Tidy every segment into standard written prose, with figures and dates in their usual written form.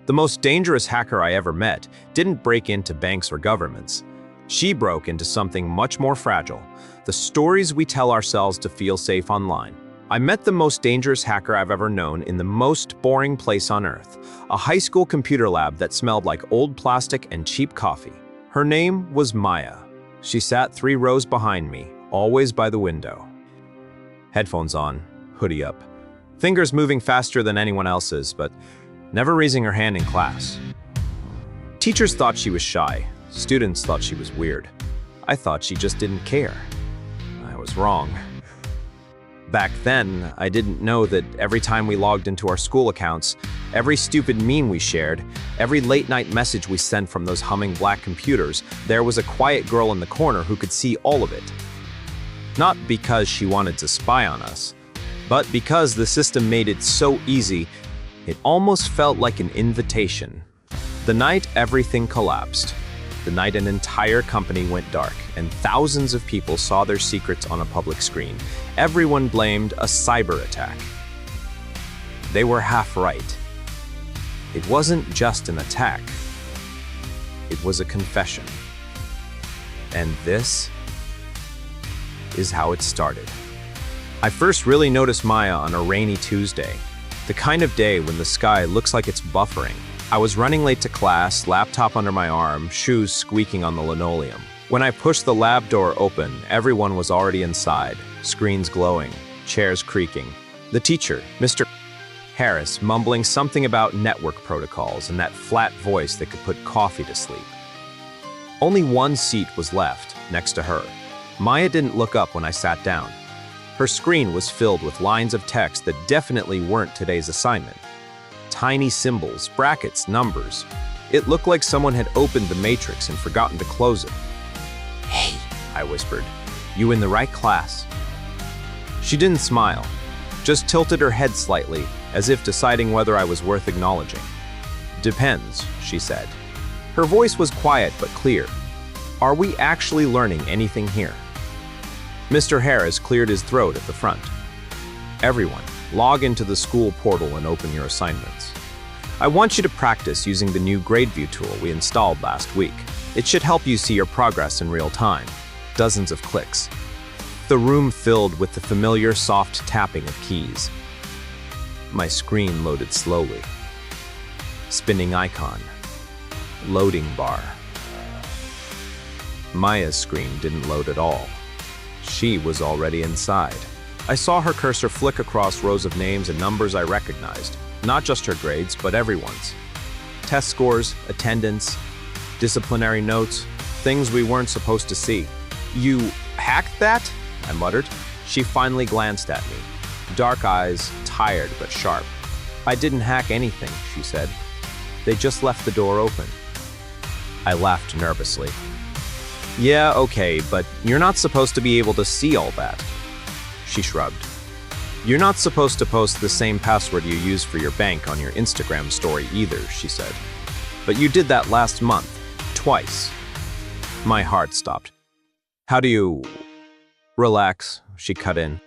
The most dangerous hacker I ever met didn't break into banks or governments. She broke into something much more fragile, the stories we tell ourselves to feel safe online. I met the most dangerous hacker I've ever known in the most boring place on earth, a high school computer lab that smelled like old plastic and cheap coffee. Her name was Maya. She sat 3 rows behind me, always by the window. Headphones on, hoodie up, fingers moving faster than anyone else's, but never raising her hand in class. Teachers thought she was shy. Students thought she was weird. I thought she just didn't care. I was wrong. Back then, I didn't know that every time we logged into our school accounts, every stupid meme we shared, every late-night message we sent from those humming black computers, there was a quiet girl in the corner who could see all of it. Not because she wanted to spy on us, but because the system made it so easy, it almost felt like an invitation. The night everything collapsed, the night an entire company went dark and thousands of people saw their secrets on a public screen, everyone blamed a cyber attack. They were half right. It wasn't just an attack. It was a confession. And this is how it started. I first really noticed Maya on a rainy Tuesday, the kind of day when the sky looks like it's buffering. I was running late to class, laptop under my arm, shoes squeaking on the linoleum. When I pushed the lab door open, everyone was already inside, screens glowing, chairs creaking. The teacher, Mr. Harris, mumbling something about network protocols and that flat voice that could put coffee to sleep. Only one seat was left, next to her. Maya didn't look up when I sat down. Her screen was filled with lines of text that definitely weren't today's assignment. Tiny symbols, brackets, numbers. It looked like someone had opened the matrix and forgotten to close it. "Hey," I whispered, "you in the right class?" She didn't smile, just tilted her head slightly, as if deciding whether I was worth acknowledging. "Depends," she said. Her voice was quiet but clear. "Are we actually learning anything here?" Mr. Harris cleared his throat at the front. "Everyone, log into the school portal and open your assignments. I want you to practice using the new grade view tool we installed last week. It should help you see your progress in real time." Dozens of clicks. The room filled with the familiar soft tapping of keys. My screen loaded slowly. Spinning icon. Loading bar. Maya's screen didn't load at all. She was already inside. I saw her cursor flick across rows of names and numbers I recognized, not just her grades, but everyone's. Test scores, attendance, disciplinary notes, things we weren't supposed to see. "You hacked that?" I muttered. She finally glanced at me. Dark eyes, tired but sharp. "I didn't hack anything," she said. "They just left the door open." I laughed nervously. "Yeah, okay, but you're not supposed to be able to see all that." She shrugged. "You're not supposed to post the same password you use for your bank on your Instagram story either," she said. "But you did that last month, twice." My heart stopped. "How do you—" "Relax," she cut in.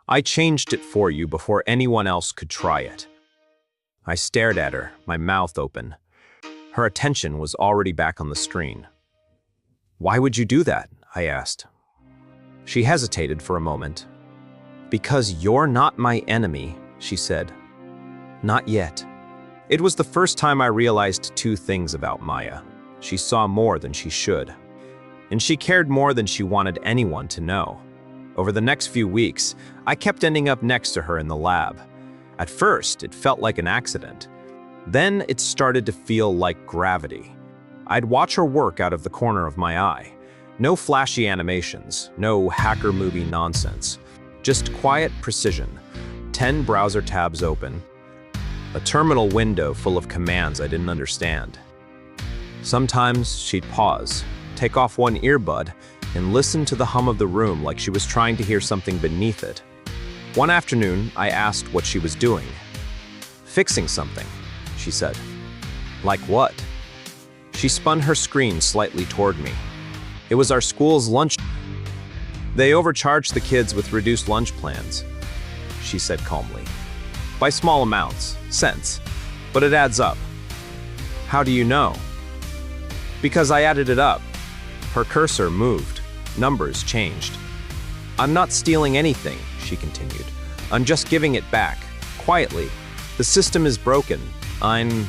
"I changed it for you before anyone else could try it." I stared at her, my mouth open. Her attention was already back on the screen. "Why would you do that?" I asked. She hesitated for a moment. "Because you're not my enemy," she said. "Not yet." It was the first time I realized 2 things about Maya. She saw more than she should. And she cared more than she wanted anyone to know. Over the next few weeks, I kept ending up next to her in the lab. At first, it felt like an accident. Then it started to feel like gravity. I'd watch her work out of the corner of my eye. No flashy animations, no hacker movie nonsense. Just quiet precision. 10 browser tabs open. A terminal window full of commands I didn't understand. Sometimes she'd pause, take off one earbud, and listen to the hum of the room like she was trying to hear something beneath it. One afternoon, I asked what she was doing. "Fixing something," she said. "Like what?" She spun her screen slightly toward me. "It was our school's lunch. They overcharged the kids with reduced lunch plans," she said calmly. "By small amounts, cents, but it adds up. How do you know? Because I added it up. Her cursor moved. Numbers changed. I'm not stealing anything, she continued. I'm just giving it back, quietly. The system is broken. I'm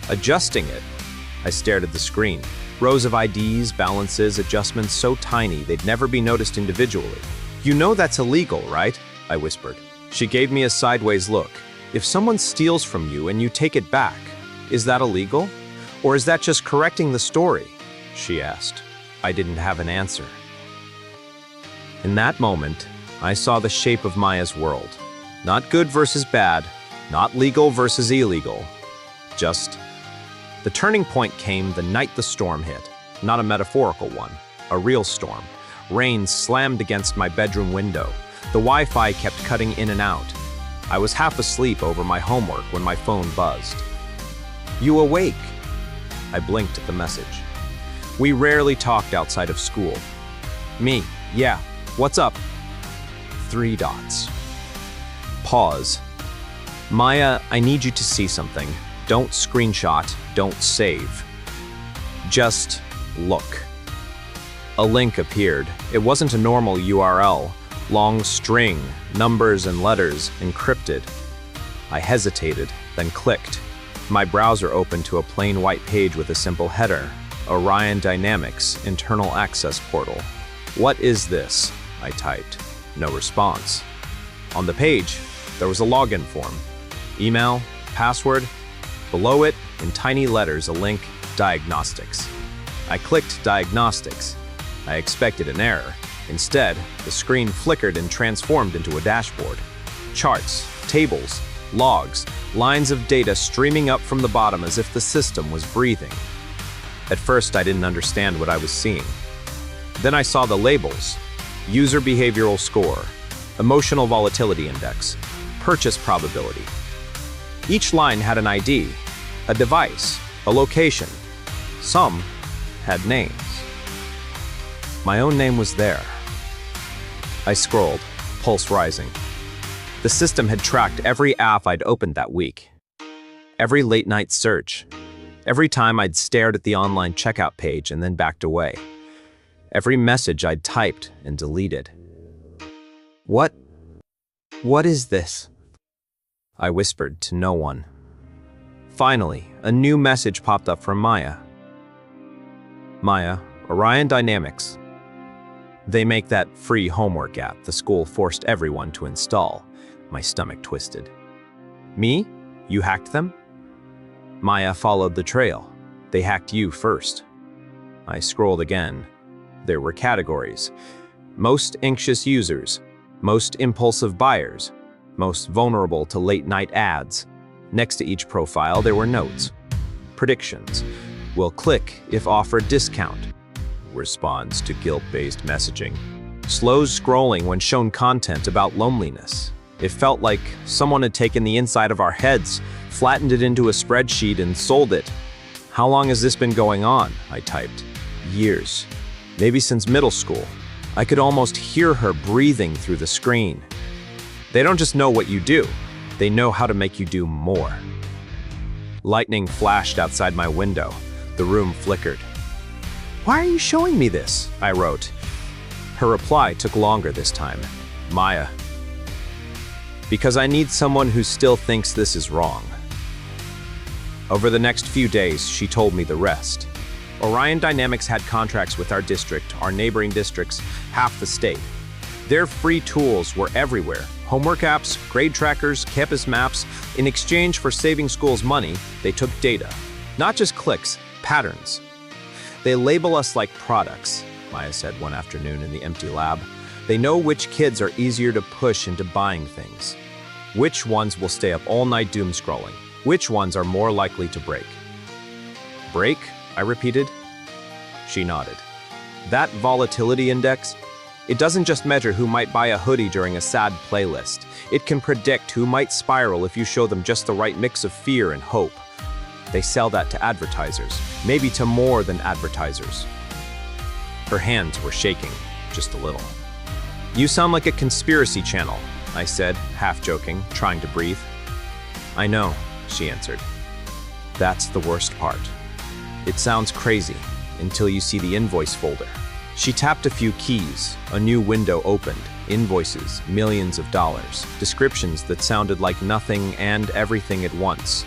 adjusting it. I stared at the screen. Rows of IDs, balances, adjustments so tiny they'd never be noticed individually. You know that's illegal, right? I whispered. She gave me a sideways look. If someone steals from you and you take it back, is that illegal? Or is that just correcting the story? She asked. I didn't have an answer. In that moment, I saw the shape of Maya's world. Not good versus bad, not legal versus illegal. Just the turning point came the night the storm hit. Not a metaphorical one, a real storm. Rain slammed against my bedroom window. The Wi-Fi kept cutting in and out. I was half asleep over my homework when my phone buzzed. You awake? I blinked at the message. We rarely talked outside of school. Me, yeah, what's up? 3 dots. Pause. Maya, I need you to see something. Don't screenshot, don't save. Just look. A link appeared. It wasn't a normal URL. Long string, numbers and letters, encrypted. I hesitated, then clicked. My browser opened to a plain white page with a simple header. Orion Dynamics Internal Access Portal. What is this? I typed. No response. On the page, there was a login form. Email, password. Below it, in tiny letters, a link, Diagnostics. I clicked Diagnostics. I expected an error. Instead, the screen flickered and transformed into a dashboard. Charts, tables, logs, lines of data streaming up from the bottom as if the system was breathing. At first, I didn't understand what I was seeing. Then I saw the labels: User Behavioral Score, Emotional Volatility Index, Purchase Probability. Each line had an ID, a device, a location. Some had names. My own name was there. I scrolled, pulse rising. The system had tracked every app I'd opened that week. Every late-night search. Every time I'd stared at the online checkout page and then backed away. Every message I'd typed and deleted. What is this? I whispered to no one. Finally, a new message popped up from Maya. Maya, Orion Dynamics. They make that free homework app the school forced everyone to install. My stomach twisted. Me? You hacked them? Maya followed the trail. They hacked you first. I scrolled again. There were categories. Most anxious users, most impulsive buyers, most vulnerable to late-night ads. Next to each profile, there were notes. Predictions. Will click if offered discount. Responds to guilt-based messaging. Slows scrolling when shown content about loneliness. It felt like someone had taken the inside of our heads, flattened it into a spreadsheet, and sold it. How long has this been going on? I typed. Years. Maybe since middle school. I could almost hear her breathing through the screen. They don't just know what you do, they know how to make you do more. Lightning flashed outside my window. The room flickered. Why are you showing me this? I wrote. Her reply took longer this time. Maya. Because I need someone who still thinks this is wrong. Over the next few days, she told me the rest. Orion Dynamics had contracts with our district, our neighboring districts, half the state. Their free tools were everywhere. Homework apps, grade trackers, campus maps. In exchange for saving schools money, they took data. Not just clicks, patterns. They label us like products, Maya said one afternoon in the empty lab. They know which kids are easier to push into buying things. Which ones will stay up all night doom scrolling. Which ones are more likely to break. Break? I repeated. She nodded. That volatility index, it doesn't just measure who might buy a hoodie during a sad playlist. It can predict who might spiral if you show them just the right mix of fear and hope. They sell that to advertisers, maybe to more than advertisers. Her hands were shaking, just a little. You sound like a conspiracy channel, I said, half joking, trying to breathe. I know, she answered. That's the worst part. It sounds crazy until you see the invoice folder. She tapped a few keys, a new window opened, invoices, millions of dollars, descriptions that sounded like nothing and everything at once.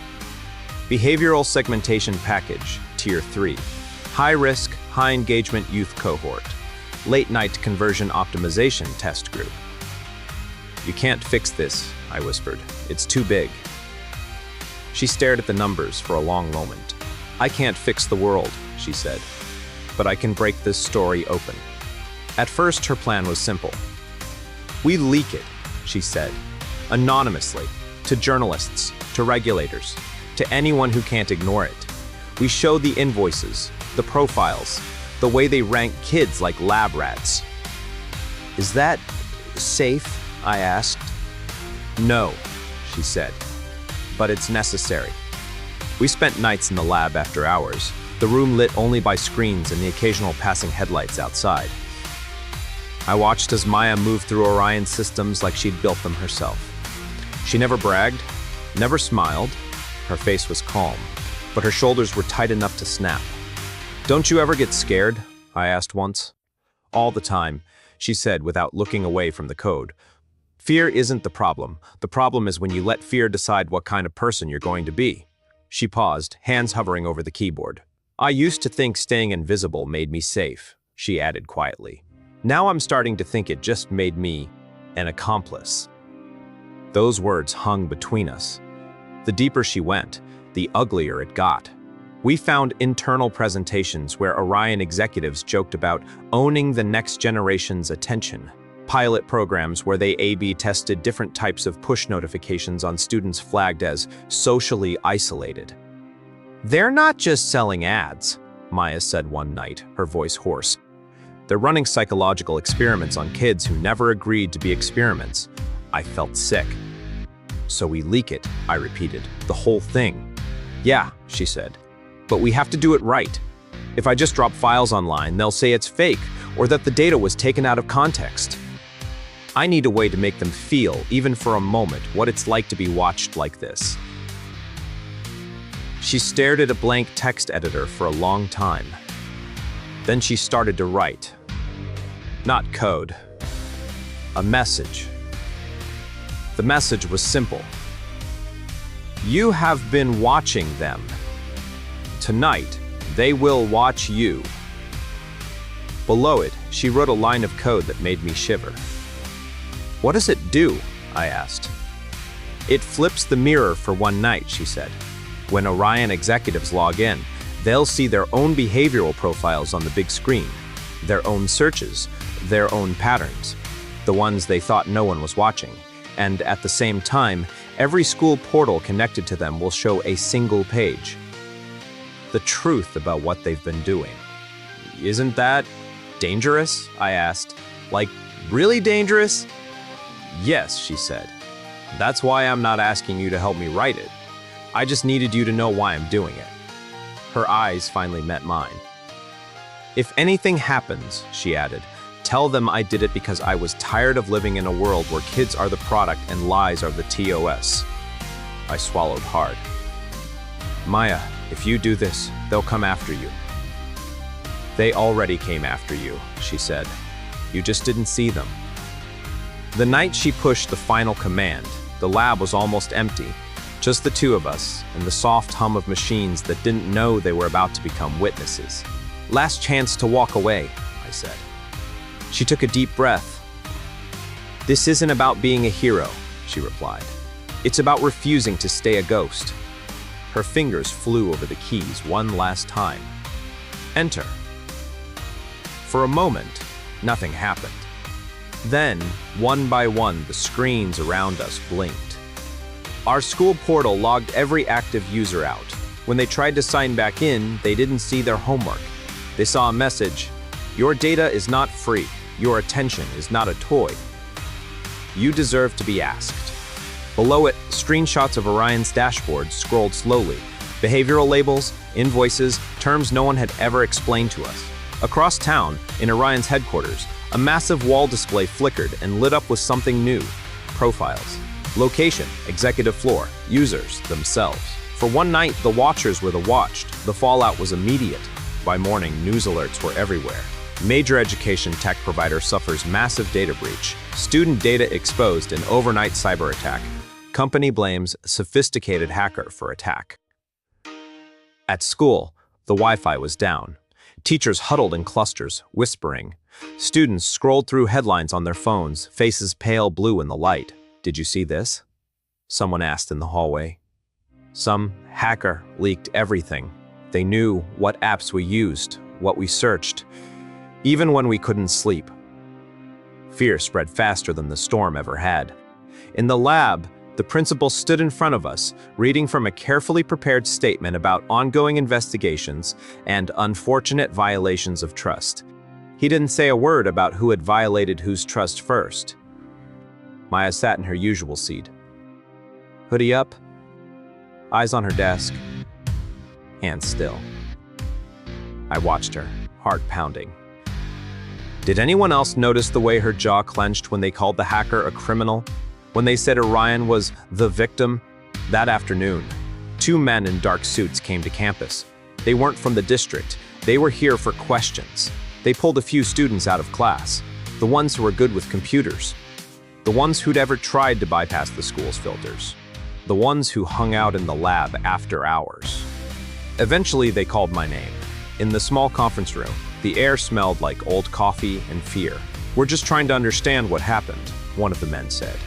Behavioral segmentation package, tier 3. High risk, high engagement youth cohort. Late night conversion optimization test group. You can't fix this, I whispered. It's too big. She stared at the numbers for a long moment. I can't fix the world, she said, but I can break this story open. At first, her plan was simple. We leak it, she said, anonymously, to journalists, to regulators, to anyone who can't ignore it. We show the invoices, the profiles, the way they rank kids like lab rats. Is that safe? I asked. No, she said, but it's necessary. We spent nights in the lab after hours, the room lit only by screens and the occasional passing headlights outside. I watched as Maya moved through Orion's systems like she'd built them herself. She never bragged, never smiled. Her face was calm, but her shoulders were tight enough to snap. Don't you ever get scared? I asked once. All the time, she said without looking away from the code. Fear isn't the problem. The problem is when you let fear decide what kind of person you're going to be. She paused, hands hovering over the keyboard. I used to think staying invisible made me safe, she added quietly. Now I'm starting to think it just made me an accomplice. Those words hung between us. The deeper she went, the uglier it got. We found internal presentations where Orion executives joked about owning the next generation's attention. Pilot programs where they A/B tested different types of push notifications on students flagged as socially isolated. They're not just selling ads, Maya said one night, her voice hoarse. They're running psychological experiments on kids who never agreed to be experiments. I felt sick. So we leak it, I repeated, the whole thing. Yeah, she said, but we have to do it right. If I just drop files online, they'll say it's fake or that the data was taken out of context. I need a way to make them feel, even for a moment, what it's like to be watched like this. She stared at a blank text editor for a long time. Then she started to write. Not code. A message. The message was simple. You have been watching them. Tonight, they will watch you. Below it, she wrote a line of code that made me shiver. What does it do? I asked. It flips the mirror for one night, she said. When Orion executives log in, they'll see their own behavioral profiles on the big screen, their own searches, their own patterns, the ones they thought no one was watching. And at the same time, every school portal connected to them will show a single page. The truth about what they've been doing. Isn't that dangerous? I asked. Like, really dangerous? Yes, she said. That's why I'm not asking you to help me write it. I just needed you to know why I'm doing it. Her eyes finally met mine. If anything happens, she added, tell them I did it because I was tired of living in a world where kids are the product and lies are the TOS. I swallowed hard. Maya, if you do this, they'll come after you. They already came after you, she said. You just didn't see them. The night she pushed the final command, the lab was almost empty, just the two of us and the soft hum of machines that didn't know they were about to become witnesses. Last chance to walk away, I said. She took a deep breath. This isn't about being a hero, she replied. It's about refusing to stay a ghost. Her fingers flew over the keys one last time. Enter. For a moment, nothing happened. Then, one by one, the screens around us blinked. Our school portal logged every active user out. When they tried to sign back in, they didn't see their homework. They saw a message, your data is not free. Your attention is not a toy. You deserve to be asked. Below it, screenshots of Orion's dashboard scrolled slowly. Behavioral labels, invoices, terms no one had ever explained to us. Across town, in Orion's headquarters, a massive wall display flickered and lit up with something new. Profiles. Location, executive floor, users themselves. For one night, the watchers were the watched. The fallout was immediate. By morning, news alerts were everywhere. Major education tech provider suffers massive data breach. Student data exposed in overnight cyber attack. Company blames sophisticated hacker for attack. At school, the Wi-Fi was down. Teachers huddled in clusters, whispering. Students scrolled through headlines on their phones, faces pale blue in the light. "Did you see this?" someone asked in the hallway. Some hacker leaked everything. They knew what apps we used, what we searched, even when we couldn't sleep. Fear spread faster than the storm ever had. In the lab, the principal stood in front of us, reading from a carefully prepared statement about ongoing investigations and unfortunate violations of trust. He didn't say a word about who had violated whose trust first. Maya sat in her usual seat. Hoodie up, eyes on her desk, hands still. I watched her, heart pounding. Did anyone else notice the way her jaw clenched when they called the hacker a criminal? When they said Orion was the victim? That afternoon, 2 men in dark suits came to campus. They weren't from the district. They were here for questions. They pulled a few students out of class, the ones who were good with computers, the ones who'd ever tried to bypass the school's filters, the ones who hung out in the lab after hours. Eventually, they called my name. In the small conference room, the air smelled like old coffee and fear. "We're just trying to understand what happened," one of the men said.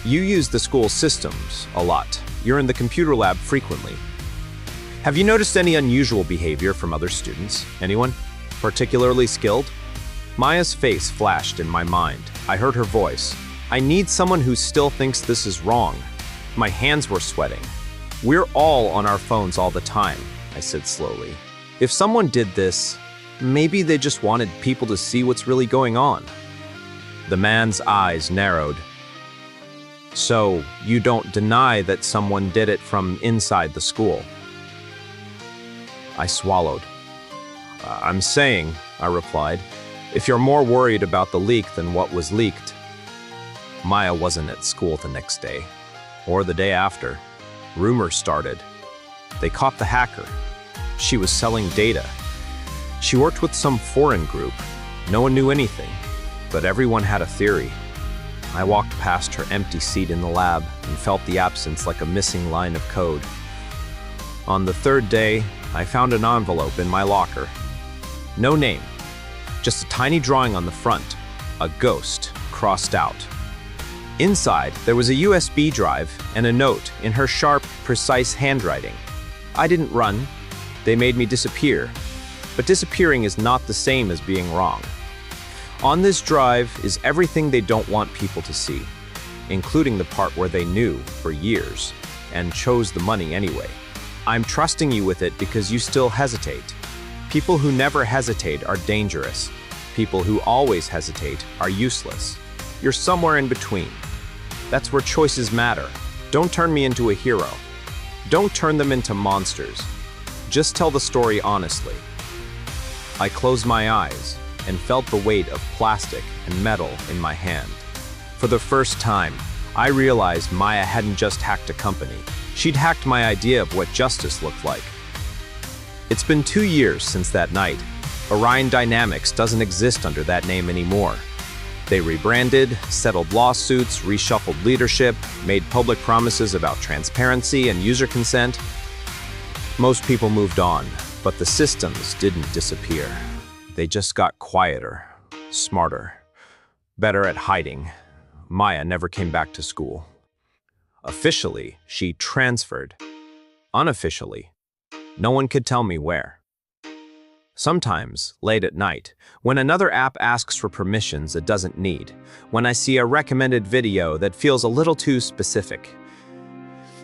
"You use the school systems a lot. You're in the computer lab frequently. Have you noticed any unusual behavior from other students? Anyone particularly skilled?" Maya's face flashed in my mind. I heard her voice. "I need someone who still thinks this is wrong." My hands were sweating. "We're all on our phones all the time," I said slowly. "If someone did this, maybe they just wanted people to see what's really going on." The man's eyes narrowed. "So, you don't deny that someone did it from inside the school?" I swallowed. "I'm saying," I replied, "if you're more worried about the leak than what was leaked." Maya wasn't at school the next day, or the day after. Rumors started. They caught the hacker. She was selling data. She worked with some foreign group. No one knew anything, but everyone had a theory. I walked past her empty seat in the lab and felt the absence like a missing line of code. On the 3rd day, I found an envelope in my locker. No name, just a tiny drawing on the front, a ghost crossed out. Inside, there was a USB drive and a note in her sharp, precise handwriting. I didn't run. They made me disappear. But disappearing is not the same as being wrong. On this drive is everything they don't want people to see, including the part where they knew for years and chose the money anyway. I'm trusting you with it because you still hesitate. People who never hesitate are dangerous. People who always hesitate are useless. You're somewhere in between. That's where choices matter. Don't turn me into a hero. Don't turn them into monsters. Just tell the story honestly. I closed my eyes and felt the weight of plastic and metal in my hand. For the first time, I realized Maya hadn't just hacked a company. She'd hacked my idea of what justice looked like. It's been 2 years since that night. Orion Dynamics doesn't exist under that name anymore. They rebranded, settled lawsuits, reshuffled leadership, made public promises about transparency and user consent. Most people moved on, but the systems didn't disappear. They just got quieter, smarter, better at hiding. Maya never came back to school. Officially, she transferred. Unofficially, no one could tell me where. Sometimes, late at night, when another app asks for permissions it doesn't need, when I see a recommended video that feels a little too specific,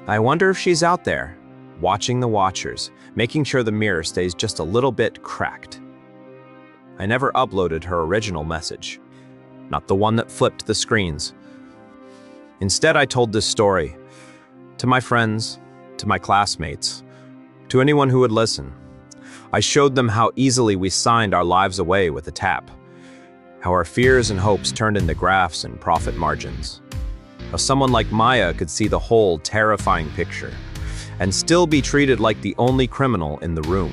I wonder if she's out there, watching the watchers, making sure the mirror stays just a little bit cracked. I never uploaded her original message, not the one that flipped the screens. Instead, I told this story to my friends, to my classmates, to anyone who would listen. I showed them how easily we signed our lives away with a tap, how our fears and hopes turned into graphs and profit margins, how someone like Maya could see the whole terrifying picture, and still be treated like the only criminal in the room.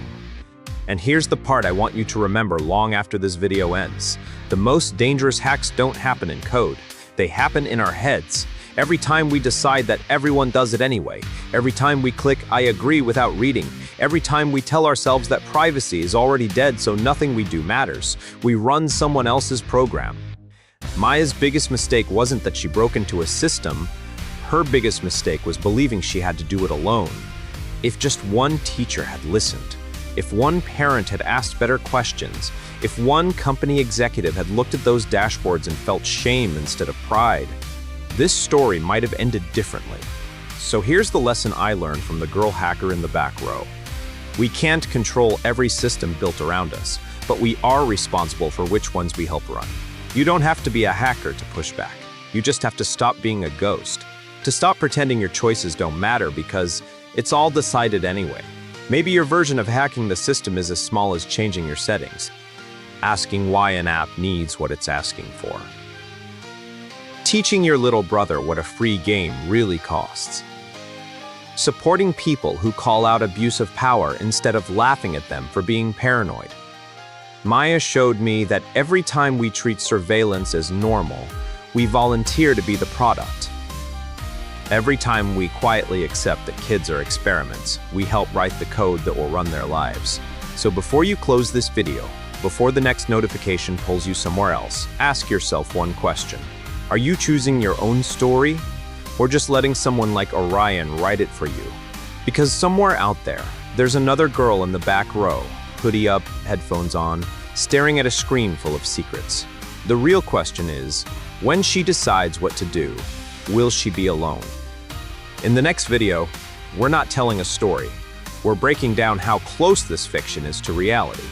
And here's the part I want you to remember long after this video ends. The most dangerous hacks don't happen in code. They happen in our heads. Every time we decide that everyone does it anyway. Every time we click "I agree" without reading. Every time we tell ourselves that privacy is already dead so nothing we do matters. We run someone else's program. Maya's biggest mistake wasn't that she broke into a system. Her biggest mistake was believing she had to do it alone. If just one teacher had listened, if one parent had asked better questions, if one company executive had looked at those dashboards and felt shame instead of pride, this story might have ended differently. So here's the lesson I learned from the girl hacker in the back row. We can't control every system built around us, but we are responsible for which ones we help run. You don't have to be a hacker to push back. You just have to stop being a ghost. To stop pretending your choices don't matter because it's all decided anyway. Maybe your version of hacking the system is as small as changing your settings, asking why an app needs what it's asking for. Teaching your little brother what a free game really costs. Supporting people who call out abuse of power instead of laughing at them for being paranoid. Maya showed me that every time we treat surveillance as normal, we volunteer to be the product. Every time we quietly accept that kids are experiments, we help write the code that will run their lives. So before you close this video, before the next notification pulls you somewhere else, ask yourself one question. Are you choosing your own story, or just letting someone like Orion write it for you? Because somewhere out there, there's another girl in the back row, hoodie up, headphones on, staring at a screen full of secrets. The real question is, when she decides what to do, will she be alone? In the next video, we're not telling a story. We're breaking down how close this fiction is to reality.